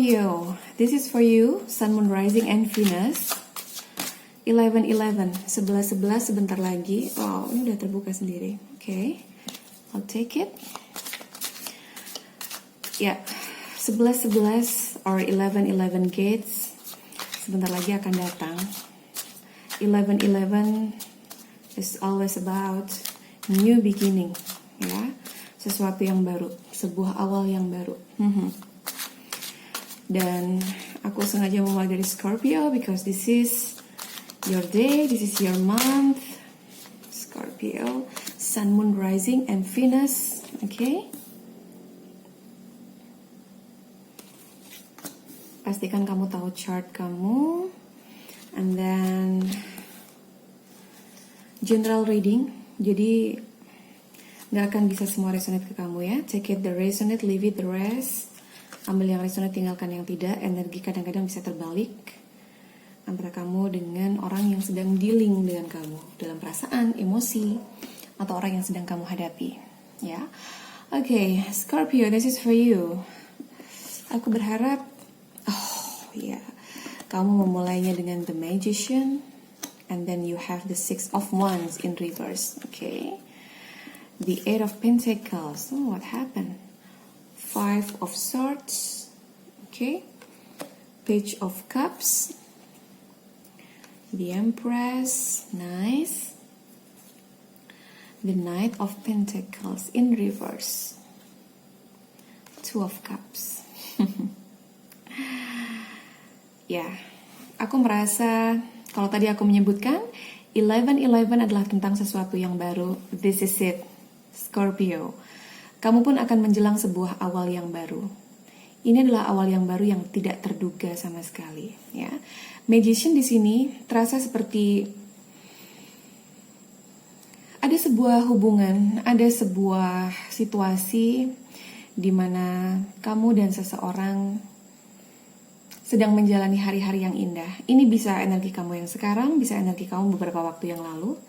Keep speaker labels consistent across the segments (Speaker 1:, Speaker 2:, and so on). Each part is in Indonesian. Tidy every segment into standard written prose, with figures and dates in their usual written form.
Speaker 1: Scorpio, this is for you, Sun, Moon, Rising, and Venus. 11-11, 11-11 sebentar lagi. Wow, ini udah terbuka sendiri. Oke, I'll take it. Ya, 11-11 or 11-11 gates sebentar lagi akan datang. 11-11 is always about new beginning, ya, sesuatu yang baru, sebuah awal yang baru. Dan aku sengaja memulai dari Scorpio because this is your day, this is your month. Scorpio, Sun, Moon, Rising, and Venus. Okay. Pastikan kamu tahu chart kamu. And then general reading. Jadi nggak akan bisa semua resonate ke kamu ya. Take it the resonate, leave it the rest. Ambil yang resonate, tinggalkan yang tidak. Energi kadang-kadang bisa terbalik antara kamu dengan orang yang sedang dealing dengan kamu dalam perasaan, emosi, atau orang yang sedang kamu hadapi. Ya, okay, Scorpio, this is for you. Aku berharap, kamu memulainya dengan the Magician, and then you have the Six of Wands in reverse. Okay, the Eight of Pentacles. Oh, what happened? Five of Swords. Okay, Page of Cups. The Empress. Nice. The Knight of Pentacles in reverse. Two of Cups. Ya, aku merasa kalau tadi aku menyebutkan 11-11 adalah tentang sesuatu yang baru. This is it, Scorpio. Kamu pun akan menjelang sebuah awal yang baru. Ini adalah awal yang baru yang tidak terduga sama sekali, ya. Magician di sini terasa seperti ada sebuah hubungan, ada sebuah situasi di mana kamu dan seseorang sedang menjalani hari-hari yang indah. Ini bisa energi kamu yang sekarang, bisa energi kamu beberapa waktu yang lalu.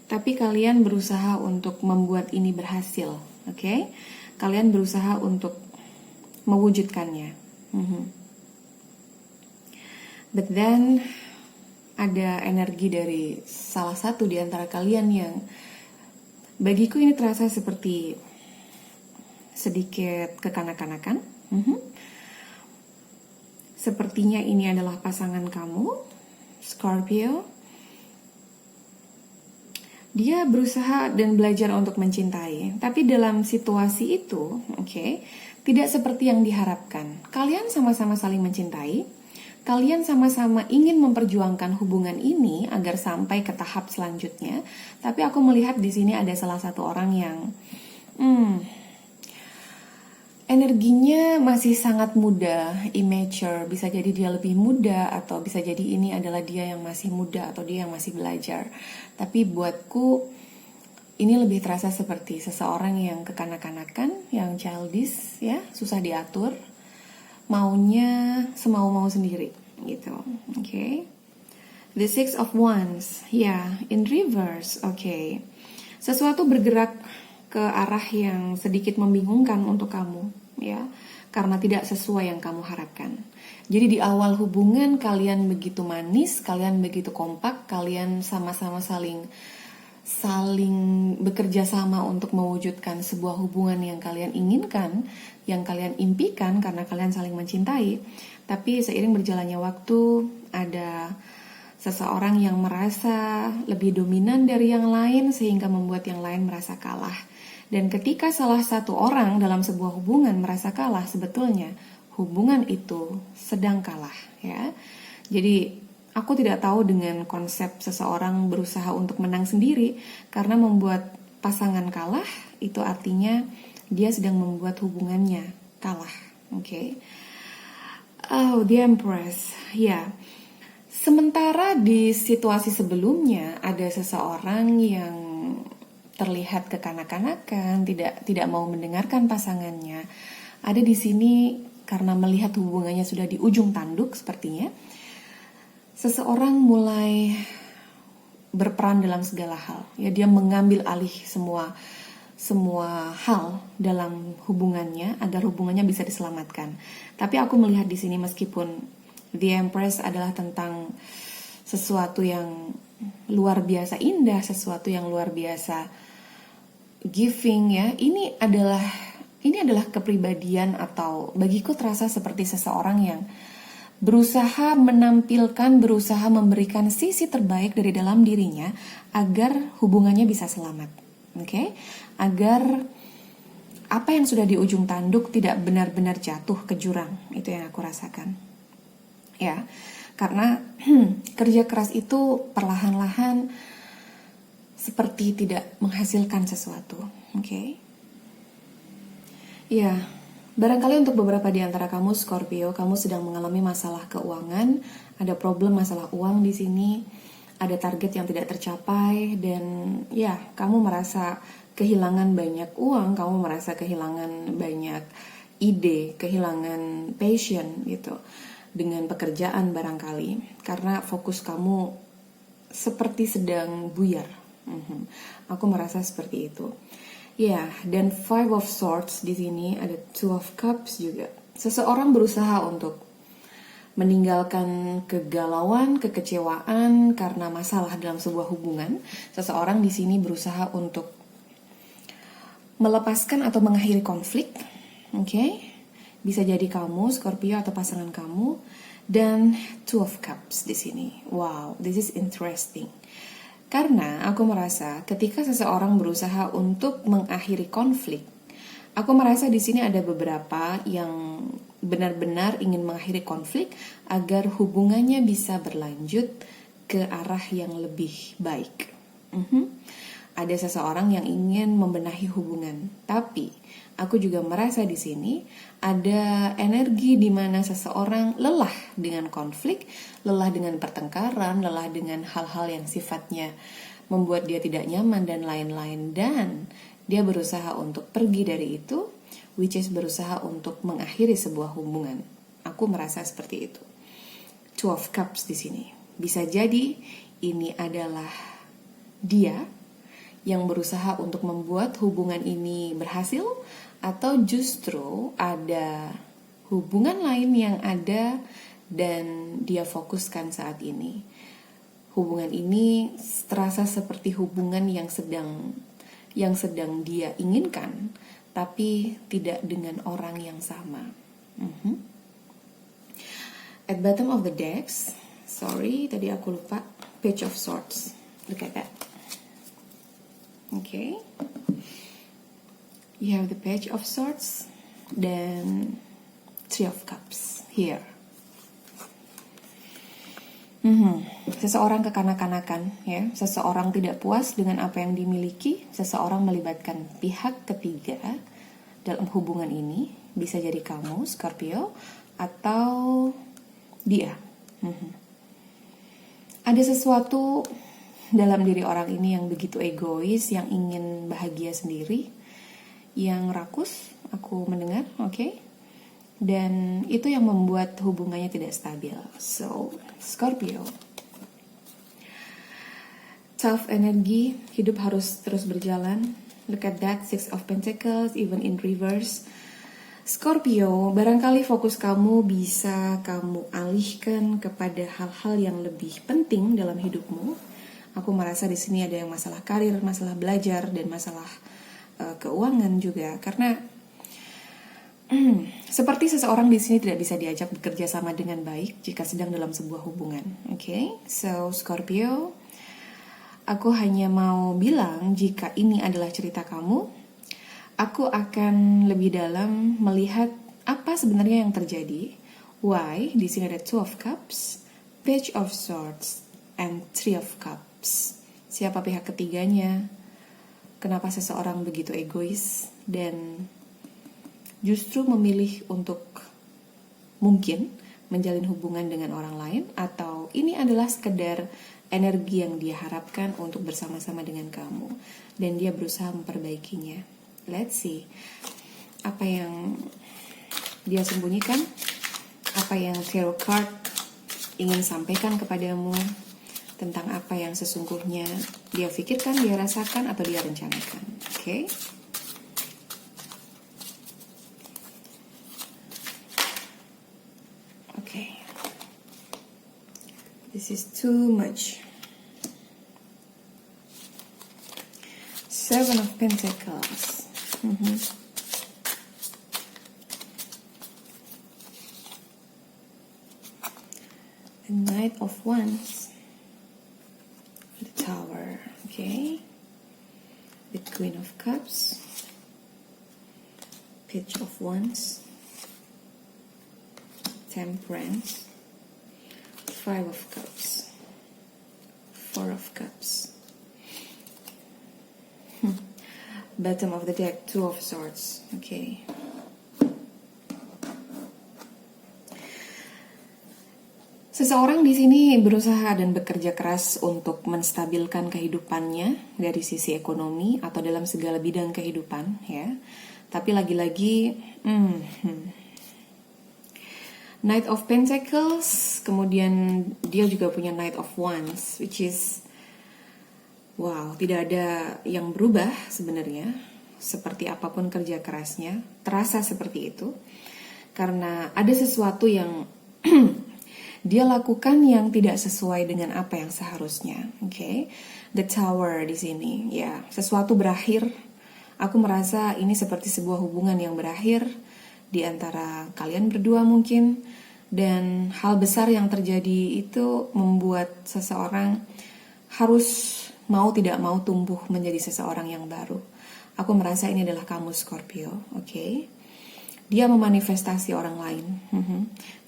Speaker 1: Tapi kalian berusaha untuk membuat ini berhasil, oke? Kalian berusaha untuk mewujudkannya. But then ada energi dari salah satu di antara kalian yang bagiku ini terasa seperti sedikit kekanak-kanakan. Sepertinya ini adalah pasangan kamu, Scorpio. Dia berusaha dan belajar untuk mencintai, tapi dalam situasi itu, tidak seperti yang diharapkan. Kalian sama-sama saling mencintai, kalian sama-sama ingin memperjuangkan hubungan ini agar sampai ke tahap selanjutnya. Tapi aku melihat di sini ada salah satu orang yang energinya masih sangat muda, immature. Bisa jadi dia lebih muda, atau bisa jadi ini adalah dia yang masih muda, atau dia yang masih belajar. Tapi buatku, ini lebih terasa seperti seseorang yang kekanak-kanakan, yang childish, ya, susah diatur, maunya semau-mau sendiri, gitu. The Six of Wands, ya, in reverse, Sesuatu bergerak ke arah yang sedikit membingungkan untuk kamu, ya, karena tidak sesuai yang kamu harapkan. Jadi di awal hubungan kalian begitu manis, kalian begitu kompak, kalian sama-sama saling bekerja sama untuk mewujudkan sebuah hubungan yang kalian inginkan, yang kalian impikan karena kalian saling mencintai. Tapi seiring berjalannya waktu, ada seseorang yang merasa lebih dominan dari yang lain sehingga membuat yang lain merasa kalah. Dan ketika salah satu orang dalam sebuah hubungan merasa kalah, sebetulnya hubungan itu sedang kalah, ya. Jadi aku tidak tahu dengan konsep seseorang berusaha untuk menang sendiri, karena membuat pasangan kalah itu artinya dia sedang membuat hubungannya kalah. Oh, the Empress, ya. Sementara di situasi sebelumnya ada seseorang yang terlihat kekanak-kanakan, tidak mau mendengarkan pasangannya. Ada di sini karena melihat hubungannya sudah di ujung tanduk sepertinya. Seseorang mulai berperan dalam segala hal. Ya, dia mengambil alih semua semua hal dalam hubungannya agar hubungannya bisa diselamatkan. Tapi aku melihat di sini meskipun The Empress adalah tentang sesuatu yang luar biasa indah, sesuatu yang luar biasa giving ya. Ini adalah kepribadian atau bagiku terasa seperti seseorang yang berusaha menampilkan, berusaha memberikan sisi terbaik dari dalam dirinya agar hubungannya bisa selamat. Oke? Agar apa yang sudah di ujung tanduk tidak benar-benar jatuh ke jurang. Itu yang aku rasakan. Ya, karena kerja keras itu perlahan-lahan seperti tidak menghasilkan sesuatu. Oke? Ya, barangkali untuk beberapa di antara kamu Scorpio, kamu sedang mengalami masalah keuangan, ada problem masalah uang di sini, ada target yang tidak tercapai, dan ya, kamu merasa kehilangan banyak uang, kamu merasa kehilangan banyak ide, kehilangan passion gitu dengan pekerjaan barangkali, karena fokus kamu seperti sedang buyar. Aku merasa seperti itu. Ya, dan Five of Swords di sini ada Two of Cups juga. Seseorang berusaha untuk meninggalkan kegalauan, kekecewaan karena masalah dalam sebuah hubungan. Seseorang di sini berusaha untuk melepaskan atau mengakhiri konflik. Oke? Bisa jadi kamu, Scorpio, atau pasangan kamu. Dan Two of Cups di sini. Wow, this is interesting. Karena aku merasa ketika seseorang berusaha untuk mengakhiri konflik, aku merasa di sini ada beberapa yang benar-benar ingin mengakhiri konflik agar hubungannya bisa berlanjut ke arah yang lebih baik. Ada seseorang yang ingin membenahi hubungan, tapi aku juga merasa di sini ada energi di mana seseorang lelah dengan konflik, lelah dengan pertengkaran, lelah dengan hal-hal yang sifatnya membuat dia tidak nyaman dan lain-lain, dan dia berusaha untuk pergi dari itu, which is berusaha untuk mengakhiri sebuah hubungan. Aku merasa seperti itu. Two of Cups di sini. Bisa jadi ini adalah dia yang berusaha untuk membuat hubungan ini berhasil, atau justru ada hubungan lain yang ada dan dia fokuskan saat ini. Hubungan ini terasa seperti hubungan yang sedang dia inginkan, tapi tidak dengan orang yang sama. At bottom of the decks, sorry tadi aku lupa, Page of Swords. Look at that. Okay, you have the Page of Swords, then Three of Cups here. Seseorang kekanak-kanakan, ya, seseorang tidak puas dengan apa yang dimiliki, seseorang melibatkan pihak ketiga dalam hubungan ini, bisa jadi kamu Scorpio atau dia. Ada sesuatu dalam diri orang ini yang begitu egois, yang ingin bahagia sendiri, yang rakus, aku mendengar, oke? Dan itu yang membuat hubungannya tidak stabil. So, Scorpio, tough energi, hidup harus terus berjalan. Look at that, Six of Pentacles, even in reverse. Scorpio, barangkali fokus kamu bisa kamu alihkan kepada hal-hal yang lebih penting dalam hidupmu. Aku merasa di sini ada yang masalah karir, masalah belajar, dan masalah keuangan juga. Karena seperti seseorang di sini tidak bisa diajak bekerja sama dengan baik jika sedang dalam sebuah hubungan. Oke, so Scorpio, aku hanya mau bilang jika ini adalah cerita kamu, aku akan lebih dalam melihat apa sebenarnya yang terjadi. Why? Di sini ada Two of Cups, Page of Swords, and Three of Cups. Siapa pihak ketiganya? Kenapa seseorang begitu egois dan justru memilih untuk mungkin menjalin hubungan dengan orang lain, atau ini adalah sekedar energi yang dia harapkan untuk bersama-sama dengan kamu dan dia berusaha memperbaikinya. Let's see apa yang dia sembunyikan, apa yang tarot card ingin sampaikan kepadamu tentang apa yang sesungguhnya dia pikirkan, dia rasakan, atau dia rencanakan. Oke? Okay. This is too much. Seven of Pentacles. The Knight of Wands. The Tower. Okay. The Queen of Cups. Page of Wands. Temperance. Five of Cups. Four of Cups. Bottom of the deck, Two of Swords. Okay. Seseorang di sini berusaha dan bekerja keras untuk menstabilkan kehidupannya dari sisi ekonomi atau dalam segala bidang kehidupan, ya. Tapi lagi-lagi, Knight of Pentacles, kemudian dia juga punya Knight of Wands, which is, wow, tidak ada yang berubah sebenarnya. Seperti apapun kerja kerasnya, terasa seperti itu. Karena ada sesuatu yang dia lakukan yang tidak sesuai dengan apa yang seharusnya. Okay? The Tower di sini, ya, sesuatu berakhir. Aku merasa ini seperti sebuah hubungan yang berakhir di antara kalian berdua mungkin, dan hal besar yang terjadi itu membuat seseorang harus mau tidak mau tumbuh menjadi seseorang yang baru. Aku merasa ini adalah kamu, Scorpio. Okay? Dia memanifestasi orang lain.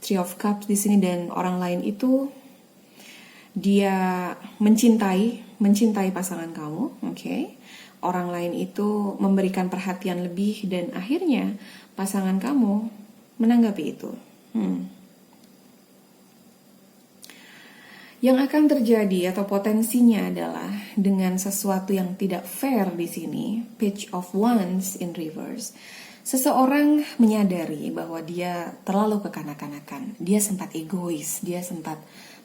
Speaker 1: Three of Cups di sini, dan orang lain itu dia mencintai pasangan kamu. Okay? Orang lain itu memberikan perhatian lebih, dan akhirnya pasangan kamu menanggapi itu. Yang akan terjadi atau potensinya adalah dengan sesuatu yang tidak fair di sini, Page of Wands in reverse. Seseorang menyadari bahwa dia terlalu kekanak-kanakan, dia sempat egois, dia sempat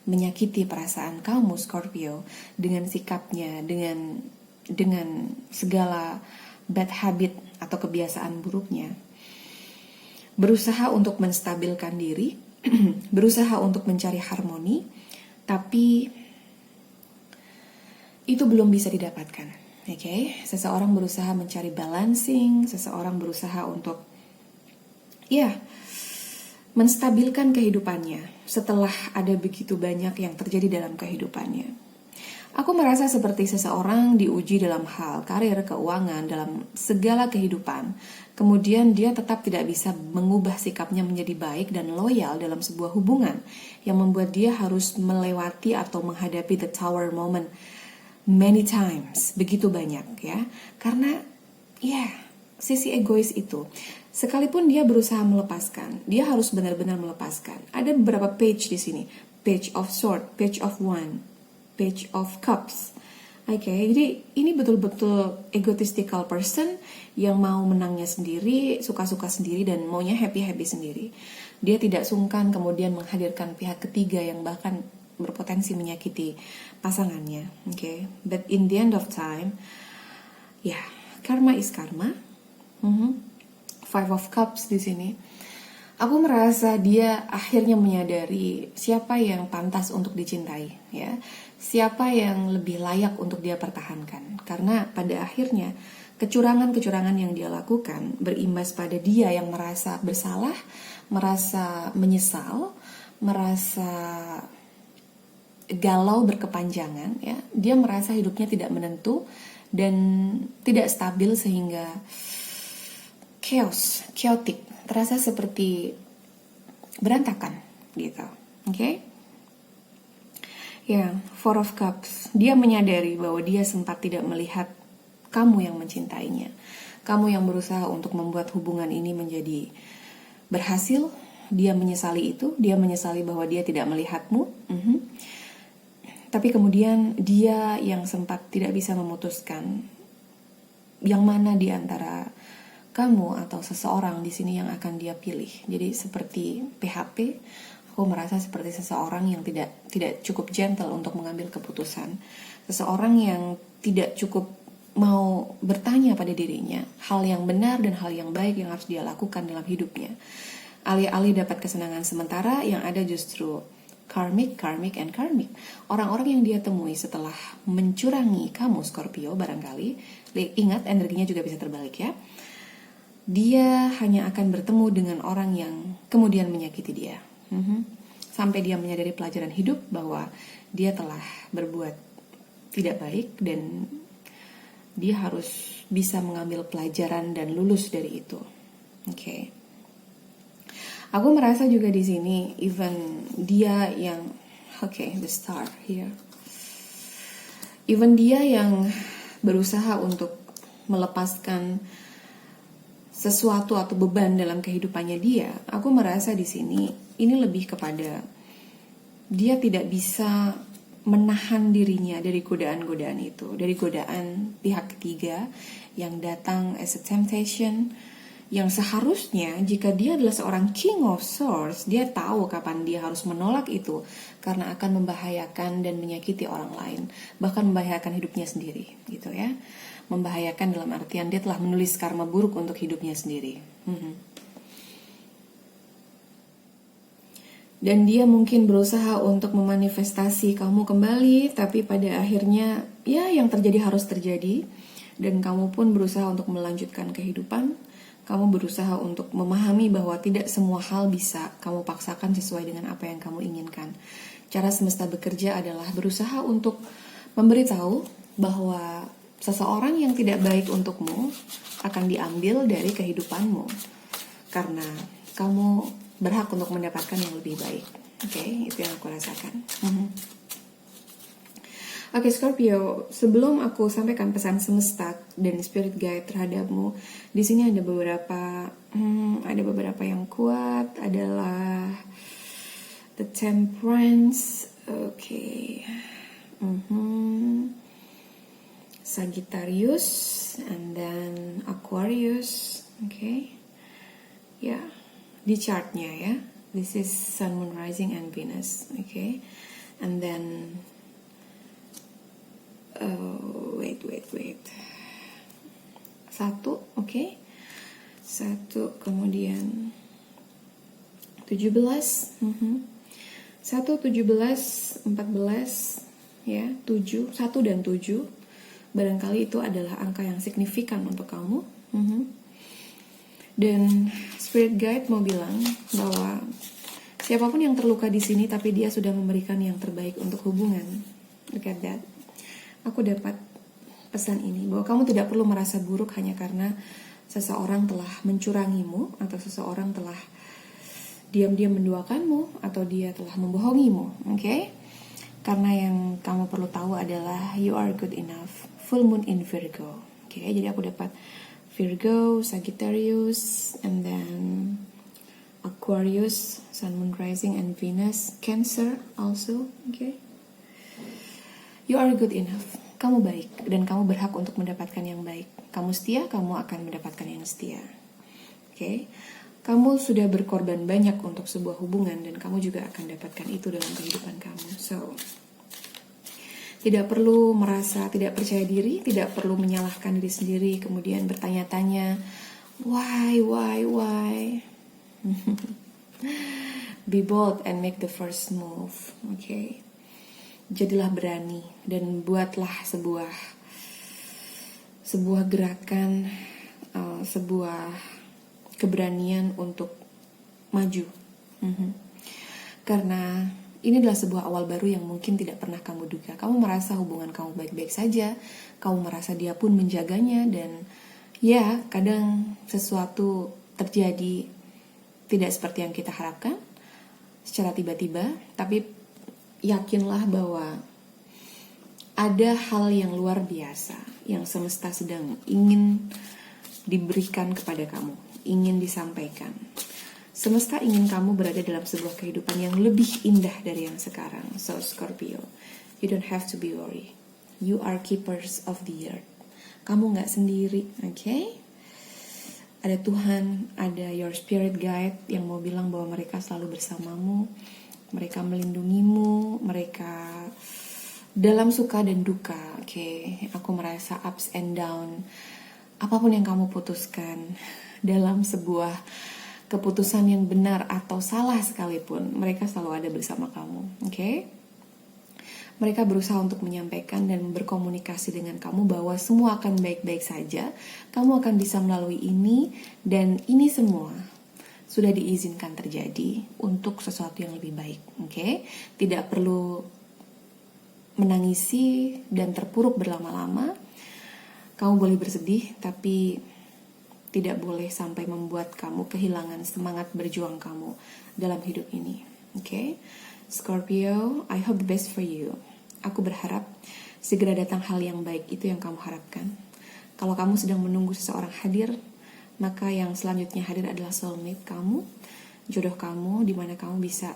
Speaker 1: menyakiti perasaan kamu, Scorpio, dengan sikapnya, dengan segala bad habit atau kebiasaan buruknya. Berusaha untuk menstabilkan diri, berusaha untuk mencari harmoni, tapi itu belum bisa didapatkan. Okay? Seseorang berusaha mencari balancing, seseorang berusaha untuk menstabilkan kehidupannya setelah ada begitu banyak yang terjadi dalam kehidupannya. Aku merasa seperti seseorang diuji dalam hal karir, keuangan, dalam segala kehidupan. Kemudian dia tetap tidak bisa mengubah sikapnya menjadi baik dan loyal dalam sebuah hubungan yang membuat dia harus melewati atau menghadapi the tower moment many times, begitu banyak, ya. Karena sisi egois itu, sekalipun dia berusaha melepaskan, dia harus benar-benar melepaskan. Ada beberapa page di sini, Page of Swords, Page of Wands, Page of Cups. Okay, jadi ini betul-betul egotistical person yang mau menangnya sendiri, suka-suka sendiri, dan maunya happy-happy sendiri. Dia tidak sungkan kemudian menghadirkan pihak ketiga yang bahkan berpotensi menyakiti pasangannya. Okay, but in the end of time, karma is karma. Five of Cups di sini. Aku merasa dia akhirnya menyadari siapa yang pantas untuk dicintai, ya. Siapa yang lebih layak untuk dia pertahankan. Karena pada akhirnya kecurangan-kecurangan yang dia lakukan berimbas pada dia yang merasa bersalah, merasa menyesal, merasa galau berkepanjangan, ya. Dia merasa hidupnya tidak menentu dan tidak stabil sehingga chaotic, terasa seperti berantakan gitu. Okay? Four of Cups. Dia menyadari bahwa dia sempat tidak melihat kamu yang mencintainya. Kamu yang berusaha untuk membuat hubungan ini menjadi berhasil. Dia menyesali itu. Dia menyesali bahwa dia tidak melihatmu. Tapi kemudian dia yang sempat tidak bisa memutuskan yang mana di antara kamu atau seseorang di sini yang akan dia pilih. Jadi seperti PHP, aku merasa seperti seseorang yang tidak cukup gentle untuk mengambil keputusan. Seseorang yang tidak cukup mau bertanya pada dirinya hal yang benar dan hal yang baik yang harus dia lakukan dalam hidupnya. Alih-alih dapat kesenangan sementara, yang ada justru karmic. Orang-orang yang dia temui setelah mencurangi kamu Scorpio barangkali, ingat energinya juga bisa terbalik ya. Dia hanya akan bertemu dengan orang yang kemudian menyakiti dia. Sampai dia menyadari pelajaran hidup bahwa dia telah berbuat tidak baik dan dia harus bisa mengambil pelajaran dan lulus dari itu. Oke. Aku merasa juga di sini even dia yang the star here. Even dia yang berusaha untuk melepaskan sesuatu atau beban dalam kehidupannya dia, aku merasa di sini ini lebih kepada dia tidak bisa menahan dirinya dari godaan-godaan itu, dari godaan pihak ketiga yang datang as a temptation, yang seharusnya jika dia adalah seorang King of Swords, dia tahu kapan dia harus menolak itu karena akan membahayakan dan menyakiti orang lain, bahkan membahayakan hidupnya sendiri, gitu ya. Membahayakan dalam artian dia telah menulis karma buruk untuk hidupnya sendiri. Dan dia mungkin berusaha untuk memanifestasi kamu kembali, tapi pada akhirnya ya yang terjadi harus terjadi. Dan kamu pun berusaha untuk melanjutkan kehidupan. Kamu berusaha untuk memahami bahwa tidak semua hal bisa kamu paksakan sesuai dengan apa yang kamu inginkan. Cara semesta bekerja adalah berusaha untuk memberitahu bahwa seseorang yang tidak baik untukmu akan diambil dari kehidupanmu. Karena kamu berhak untuk mendapatkan yang lebih baik. Oke, itu yang aku rasakan. Oke, Scorpio, sebelum aku sampaikan pesan semesta dan spirit guide terhadapmu, di sini ada beberapa yang kuat adalah the Temperance, Sagittarius, and then Aquarius, di chartnya ya. This is Sun, Moon, Rising, and Venus, and then wait. Satu, Satu, kemudian 17. 1, 17, 14, ya, 7, 1 dan 7. Barangkali itu adalah angka yang signifikan untuk kamu. Dan spirit guide mau bilang bahwa siapapun yang terluka di sini, tapi dia sudah memberikan yang terbaik untuk hubungan. Look at that. Aku dapat pesan ini bahwa kamu tidak perlu merasa buruk hanya karena seseorang telah mencurangimu atau seseorang telah diam-diam menduakanmu atau dia telah membohongimu, Karena yang kamu perlu tahu adalah you are good enough. Full moon in Virgo, Jadi aku dapat Virgo, Sagittarius, and then Aquarius, Sun, Moon, Rising, and Venus, Cancer also, You are good enough. Kamu baik dan kamu berhak untuk mendapatkan yang baik. Kamu setia, kamu akan mendapatkan yang setia. Kamu sudah berkorban banyak untuk sebuah hubungan dan kamu juga akan dapatkan itu dalam kehidupan kamu. So, tidak perlu merasa tidak percaya diri, tidak perlu menyalahkan diri sendiri, kemudian bertanya-tanya, why? Be bold and make the first move, Jadilah berani dan buatlah sebuah gerakan, sebuah keberanian untuk maju. Karena ini adalah sebuah awal baru yang mungkin tidak pernah kamu duga. Kamu merasa hubungan kamu baik-baik saja, kamu merasa dia pun menjaganya, dan ya kadang sesuatu terjadi tidak seperti yang kita harapkan secara tiba-tiba, tapi yakinlah bahwa ada hal yang luar biasa yang semesta sedang ingin diberikan kepada kamu, ingin disampaikan. Semesta ingin kamu berada dalam sebuah kehidupan yang lebih indah dari yang sekarang. So Scorpio, you don't have to be worried. You are keepers of the earth. Kamu gak sendiri, Ada Tuhan, ada your spirit guide yang mau bilang bahwa mereka selalu bersamamu. Mereka melindungimu, mereka dalam suka dan duka, Aku merasa ups and down. Apapun yang kamu putuskan dalam sebuah keputusan yang benar atau salah sekalipun, mereka selalu ada bersama kamu. Oke? Mereka berusaha untuk menyampaikan dan berkomunikasi dengan kamu bahwa semua akan baik-baik saja. Kamu akan bisa melalui ini, dan ini semua sudah diizinkan terjadi untuk sesuatu yang lebih baik. Oke? Tidak perlu menangisi dan terpuruk berlama-lama. Kamu boleh bersedih, tapi tidak boleh sampai membuat kamu kehilangan semangat berjuang kamu dalam hidup ini. Oke? Scorpio, I hope the best for you. Aku berharap segera datang hal yang baik, itu yang kamu harapkan. Kalau kamu sedang menunggu seseorang hadir, maka yang selanjutnya hadir adalah soulmate kamu, jodoh kamu, di mana kamu bisa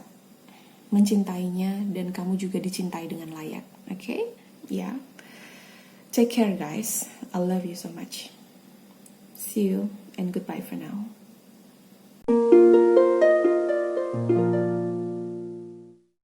Speaker 1: mencintainya dan kamu juga dicintai dengan layak. Oke? Ya. Take care guys. I love you so much. See you and goodbye for now.